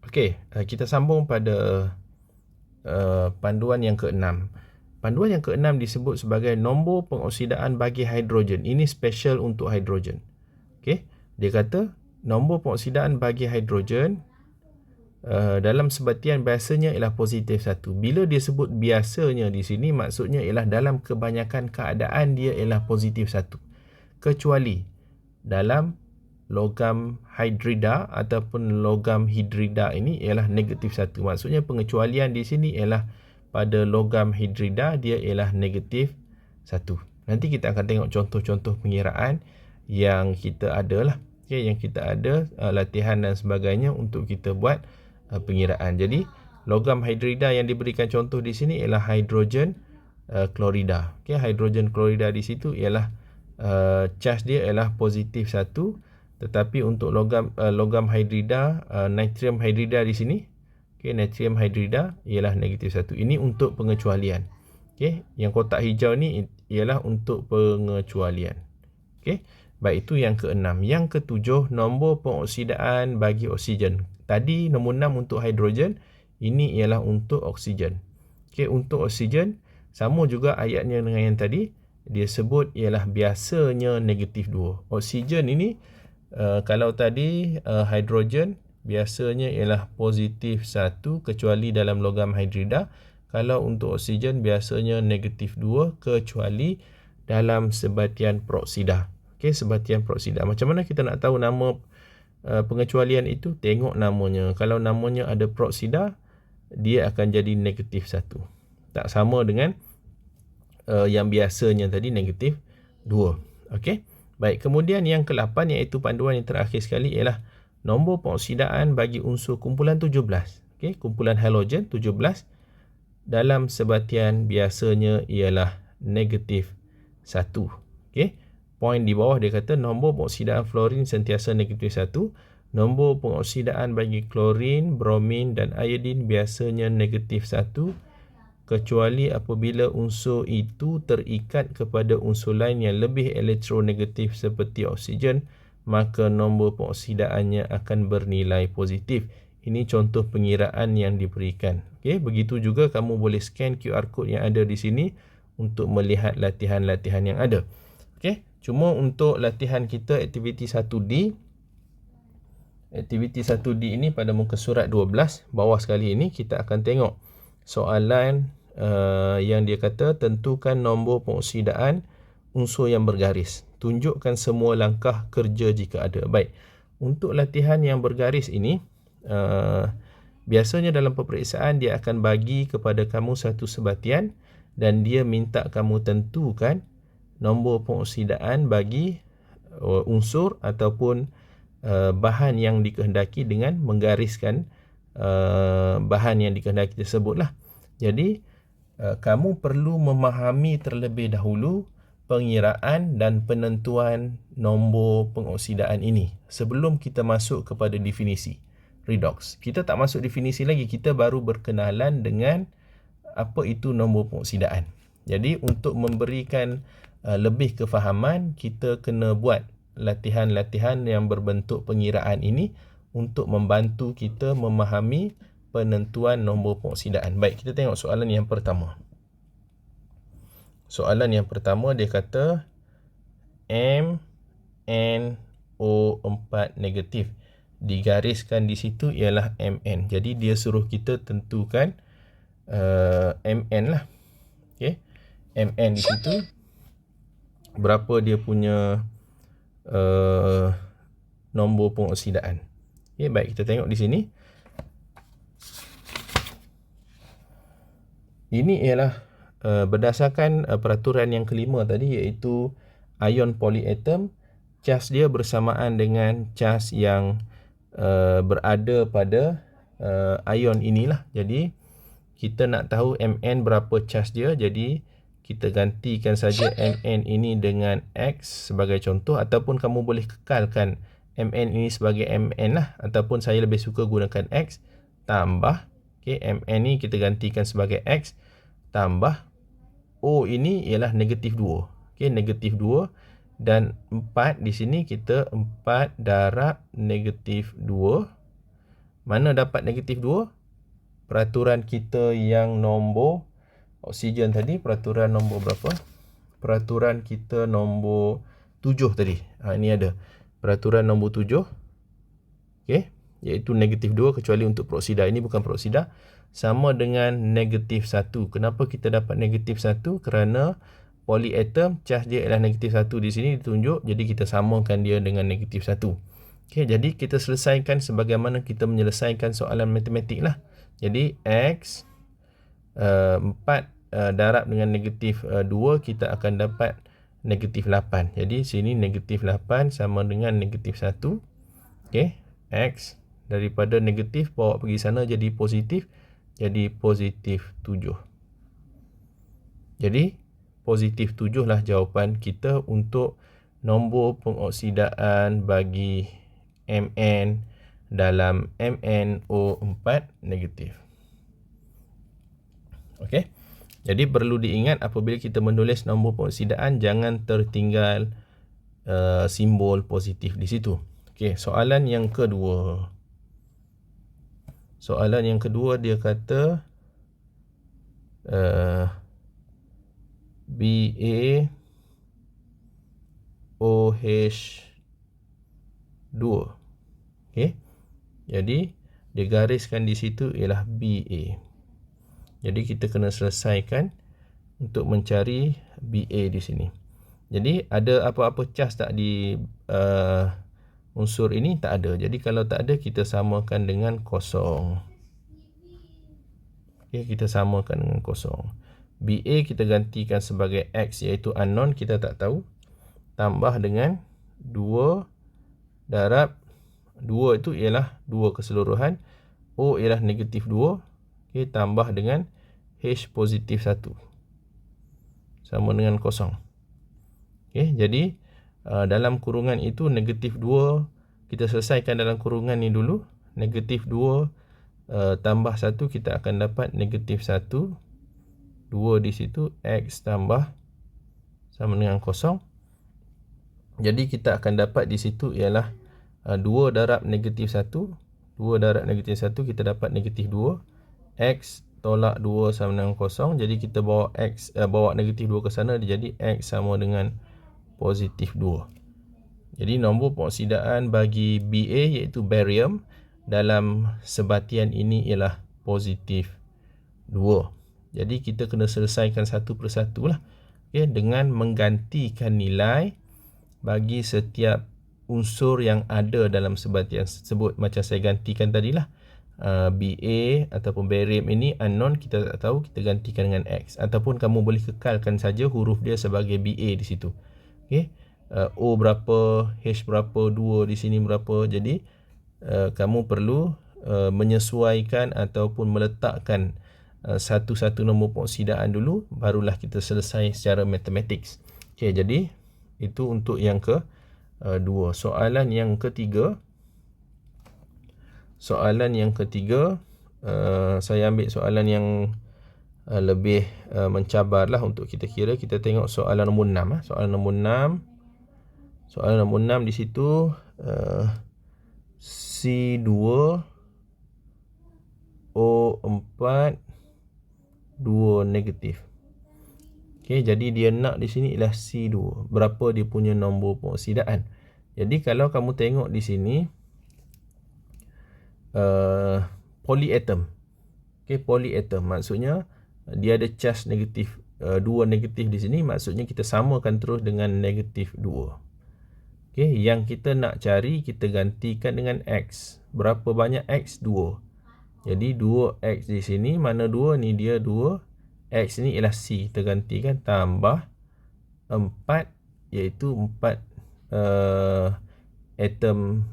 Okey, kita sambung pada panduan yang ke-6. Panduan yang ke-6 disebut sebagai nombor pengoksidaan bagi hidrogen. Ini special untuk hidrogen. Okey, dia kata nombor pengoksidaan bagi hidrogen dalam sebatian biasanya ialah positif 1. Bila dia sebut biasanya di sini, maksudnya ialah dalam kebanyakan keadaan dia ialah positif 1. Kecuali dalam logam hidrida ataupun logam hidrida ini ialah negatif 1. Maksudnya pengecualian di sini ialah pada logam hidrida dia ialah negatif 1. Nanti kita akan tengok contoh-contoh pengiraan yang kita ada lah. Okay, yang kita ada latihan dan sebagainya untuk kita buat pengiraan. Jadi logam hidrida yang diberikan contoh di sini ialah hidrogen klorida. Okay, hidrogen klorida di situ ialah charge dia ialah positif 1. Tetapi untuk logam hidrida, natrium hidrida di sini, okay, natrium hidrida ialah negatif 1. Ini untuk pengecualian. Okay, yang kotak hijau ni ialah untuk pengecualian. Okay, baik, itu yang ke-6. Yang ke-7, nombor pengoksidaan bagi oksigen. Tadi nombor 6 untuk hidrogen, ini ialah untuk oksigen. Okay, untuk oksigen sama juga ayatnya dengan yang tadi. Dia sebut ialah biasanya negatif 2. Oksigen ini kalau tadi hidrogen biasanya ialah positif 1 kecuali dalam logam hidrida. Kalau untuk oksigen biasanya negatif 2 kecuali dalam sebatian peroksida. Okey, sebatian peroksida. Macam mana kita nak tahu nama pengecualian itu? Tengok namanya. Kalau namanya ada peroksida, dia akan jadi negatif 1. Tak sama dengan yang biasanya tadi negatif 2. Okey. Baik, kemudian yang ke-8 iaitu panduan yang terakhir sekali ialah nombor pengoksidaan bagi unsur kumpulan 17. Okey, kumpulan halogen 17 dalam sebatian biasanya ialah negatif 1. Okey. Poin di bawah dia kata nombor pengoksidaan fluorin sentiasa negatif 1. Nombor pengoksidaan bagi klorin, bromin dan iodin biasanya negatif 1. Kecuali apabila unsur itu terikat kepada unsur lain yang lebih elektronegatif seperti oksigen, maka nombor pengoksidaannya akan bernilai positif. Ini contoh pengiraan yang diberikan. Okey, begitu juga kamu boleh scan QR code yang ada di sini untuk melihat latihan-latihan yang ada. Okey, cuma untuk latihan kita aktiviti 1D. Aktiviti 1D ini pada muka surat 12 bawah sekali ini kita akan tengok soalan yang dia kata tentukan nombor pengoksidaan unsur yang bergaris. Tunjukkan semua langkah kerja jika ada. Baik, untuk latihan yang bergaris ini biasanya dalam peperiksaan dia akan bagi kepada kamu satu sebatian dan dia minta kamu tentukan nombor pengoksidaan bagi unsur ataupun bahan yang dikehendaki dengan menggariskan bahan yang dikehendaki tersebut lah. Jadi kamu perlu memahami terlebih dahulu pengiraan dan penentuan nombor pengoksidaan ini sebelum kita masuk kepada definisi redox. Kita tak masuk definisi lagi, kita baru berkenalan dengan apa itu nombor pengoksidaan. Jadi untuk memberikan lebih kefahaman, kita kena buat latihan-latihan yang berbentuk pengiraan ini untuk membantu kita memahami penentuan nombor pengoksidaan. Baik, kita tengok soalan yang pertama. Soalan yang pertama dia kata MnO4 negatif. Digariskan di situ ialah Mn. Jadi dia suruh kita tentukan Mn lah. Okey. Mn di situ berapa dia punya nombor pengoksidaan. Okey, baik, kita tengok di sini. Ini ialah berdasarkan peraturan yang kelima tadi, iaitu ion polyatom, charge dia bersamaan dengan charge yang berada pada ion inilah. Jadi kita nak tahu Mn berapa charge dia, jadi kita gantikan saja Mn ini dengan X sebagai contoh, ataupun kamu boleh kekalkan Mn ini sebagai Mn lah, ataupun saya lebih suka gunakan X tambah, okay, Mn ni kita gantikan sebagai X tambah O ini ialah negatif 2. Okay, negatif 2 dan 4 di sini kita 4 darab negatif 2 Mana dapat negatif 2? Peraturan kita yang nombor oksigen tadi, peraturan nombor berapa? Peraturan kita nombor 7 tadi. Ini ada. Peraturan nombor 7. Okey, iaitu negatif 2 kecuali untuk peroksida. Ini bukan peroksida. Sama dengan negatif 1. Kenapa kita dapat negatif 1? Kerana polyatom charge dia ialah negatif 1 di sini ditunjuk. Jadi kita samakan dia dengan negatif 1. Okey, jadi kita selesaikan sebagaimana kita menyelesaikan soalan matematik lah. Jadi X 4 darab dengan negatif 2, kita akan dapat negatif 8. Jadi sini negatif 8 sama dengan negatif 1. Okey, X daripada negatif bawa pergi sana jadi positif. Jadi positif 7. Jadi positif 7 lah jawapan kita untuk nombor pengoksidaan bagi Mn dalam MnO4 negatif. Okey. Jadi perlu diingat apabila kita menulis nombor pengoksidaan jangan tertinggal simbol positif di situ. Okey, soalan yang kedua. Soalan yang kedua dia kata BaOH2. Okey. Jadi dia gariskan di situ ialah Ba. Jadi kita kena selesaikan untuk mencari Ba di sini. Jadi ada apa-apa cas tak di unsur ini? Tak ada. Jadi kalau tak ada, kita samakan dengan kosong. Okay, kita samakan dengan kosong. Ba kita gantikan sebagai X iaitu unknown, kita tak tahu. Tambah dengan 2 darab 2 itu ialah 2 keseluruhan. O ialah negatif 2. Okay, tambah dengan H positif 1. Sama dengan kosong. Okay, jadi dalam kurungan itu negatif 2 kita selesaikan dalam kurungan ni dulu. Negatif 2 tambah 1 kita akan dapat negatif 1. 2 di situ, X tambah sama dengan kosong. Jadi kita akan dapat di situ ialah 2 darab negatif 1. 2 darab negatif 1 kita dapat negatif 2. X tolak 2 sama dengan kosong. Jadi kita bawa X bawa negatif 2 ke sana, dia jadi X sama dengan positif 2. Jadi nombor pengoksidaan bagi Ba iaitu barium dalam sebatian ini ialah positif 2. Jadi kita kena selesaikan satu persatu lah. Okay, dengan menggantikan nilai bagi setiap unsur yang ada dalam sebatian tersebut. Macam saya gantikan tadilah. Ba ataupun barium ini unknown, kita tak tahu, kita gantikan dengan X. Ataupun kamu boleh kekalkan saja huruf dia sebagai Ba di situ. Okay. O berapa, H berapa, 2 di sini berapa. Jadi kamu perlu menyesuaikan ataupun meletakkan satu-satu nombor pengoksidaan dulu, barulah kita selesai secara matematik. Okay, jadi itu untuk yang kedua. Soalan yang ketiga. Soalan yang ketiga, saya ambil soalan yang lebih mencabar lah untuk kita kira. Kita tengok soalan nombor 6. Soalan nombor 6. Soalan nombor 6 di situ C2 O4 2 negatif. Okey, jadi dia nak di sini ialah C2. Berapa dia punya nombor pengoksidaan. Jadi kalau kamu tengok di sini polyatom. Okey, polyatom maksudnya dia ada charge negatif 2 negatif di sini, maksudnya kita samakan terus dengan negatif 2. Okey, yang kita nak cari kita gantikan dengan X. Berapa banyak X? 2. Jadi 2X di sini, mana 2 ni, dia 2. X ni ialah C, kita gantikan tambah 4 iaitu 4 atom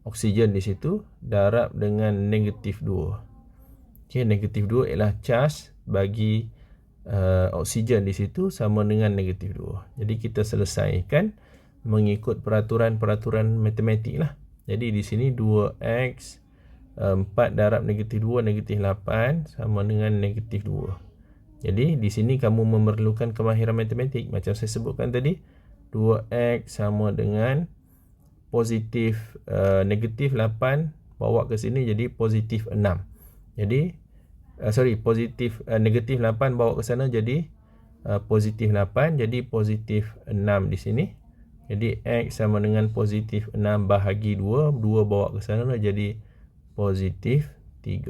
oksigen di situ darab dengan negatif 2. Okey, negatif 2 ialah charge bagi oksigen di situ sama dengan negatif 2. Jadi kita selesaikan mengikut peraturan-peraturan matematik lah. Jadi di sini 2x 4 darab negatif 2 negatif 8 sama dengan negatif 2. Jadi di sini kamu memerlukan kemahiran matematik macam saya sebutkan tadi. 2x sama dengan positif negatif 8 bawa ke sini jadi positif 6. Jadi positif negatif 8 bawa ke sana jadi positif 8, jadi positif 6 di sini. Jadi X sama dengan positif 6 bahagi 2, 2 bawa ke sana jadi positif 3.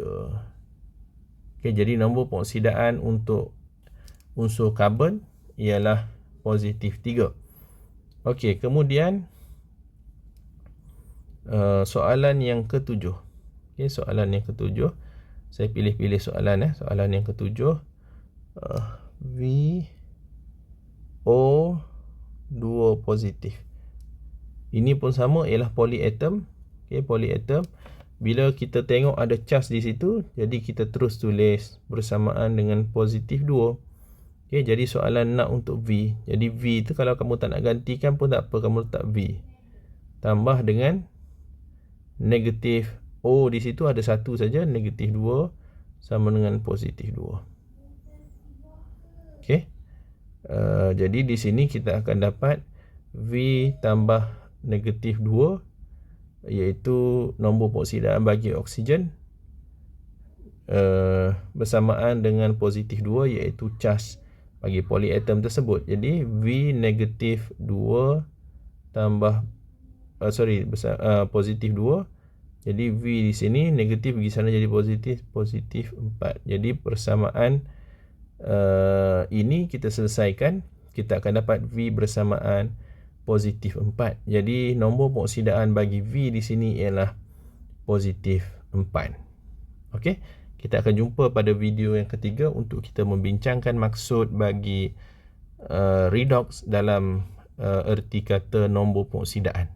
Okay, jadi nombor pengoksidaan untuk unsur karbon ialah positif 3. Okey, kemudian soalan yang ke-7. Okey, soalan yang ke-7. Saya pilih-pilih soalan Soalan yang ke-7. VO2 positif. Ini pun sama, ialah polyatom. Okey, polyatom. Bila kita tengok ada charge di situ, jadi kita terus tulis bersamaan dengan positif 2. Okey, jadi soalan nak untuk V. Jadi V tu kalau kamu tak nak gantikan pun tak apa, kamu letak V. Tambah dengan negatif O di situ ada satu saja, negatif 2 sama dengan positif 2. Okey. Jadi di sini kita akan dapat V tambah negatif 2 iaitu nombor pengoksidaan bagi oksigen bersamaan dengan positif 2 iaitu charge bagi polyatom tersebut. Jadi V negatif 2 tambah positif 2. Jadi V di sini negatif pergi sana jadi positif 4. Jadi persamaan ini kita selesaikan, kita akan dapat V bersamaan positif 4. Jadi nombor pengoksidaan bagi V di sini ialah positif 4. Okey, kita akan jumpa pada video yang ketiga untuk kita membincangkan maksud bagi redox dalam erti kata nombor pengoksidaan.